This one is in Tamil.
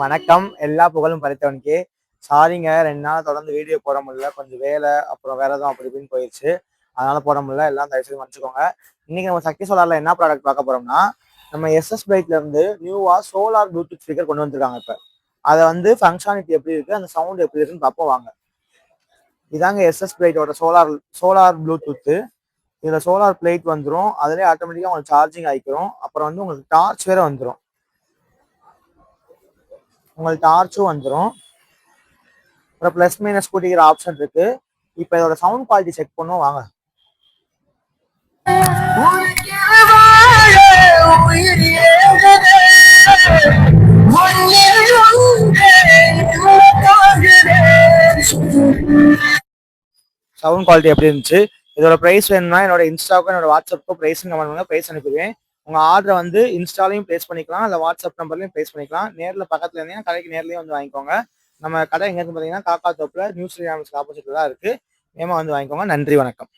வணக்கம். எல்லா புகழும் படைத்தவனுக்கே. சாரிங்க 2 நாள் தொடர்ந்து வீடியோ போட முடியல. கொஞ்சம் வேலை, அப்புறம் வேற எதுவும் அப்படி இப்படின்னு போயிடுச்சு. அதனால போட முடியல. எல்லாம் தயவு செய்து மன்னிச்சுக்கோங்க. இன்னைக்கு நம்ம சக்தி சோலார்ல என்ன ப்ராடக்ட் பார்க்க போறோம்னா, நம்ம எஸ்எஸ் பைக்ல இருந்து நியூவா சோலார் ப்ளூடூத் ஸ்பீக்கர் கொண்டு வந்திருக்காங்க இப்ப. அத வந்து ஃபங்க்ஷனாலிட்டி எப்படி இருக்கு, அந்த சவுண்ட் எப்படி இருக்குன்னு பார்ப்போம் வாங்க. இதாங்க எஸ்எஸ் பிளேட்டோட சோலார் ப்ளூடூத். இதுல சோலார் பிளேட் வந்துடும். அதுலேயே ஆட்டோமேட்டிக்கா உங்களுக்கு சார்ஜிங் ஆயிக்கிறோம். அப்புறம் வந்து உங்களுக்கு டார்ச் வேற வந்துடும். உங்களுக்கு டார்ச்சும் வந்துடும். அப்புறம் பிளஸ் மைனஸ் கூட்டிக்கிற ஆப்ஷன் இருக்கு. இப்போ இதோட சவுண்ட் குவாலிட்டி செக் பண்ணுவோம் வாங்க. சவுண்ட் குவாலிட்டி எப்படி இருந்துச்சு? இதோட பிரைஸ் வேணும்னா என்னோட இன்ஸ்டாவுக்கும் என்னோட வாட்ஸ்அப்புக்கும் பிரைஸ் கமெண்ட் பண்ணுங்க, பிரைஸ் அனுப்பிடுவேன். உங்க ஆர்டரை வந்து இன்ஸ்டாலையும் பிளேஸ் பண்ணிக்கலாம், இல்லை வாட்ஸ்அப் நம்பர்லையும் பிளேஸ் பண்ணிக்கலாம். நேரில் பக்கத்துல இருந்தீங்கன்னா கடைக்கு நேர்லயே வந்து வாங்கிக்கோங்க. நம்ம கடை எங்க இருக்கு பார்த்தீங்கன்னா காக்கா தோப்புல நியூஸ் ஆப்போசிட்ல தான் இருக்கு. வேகமா வந்து வாங்கிக்கோங்க. நன்றி, வணக்கம்.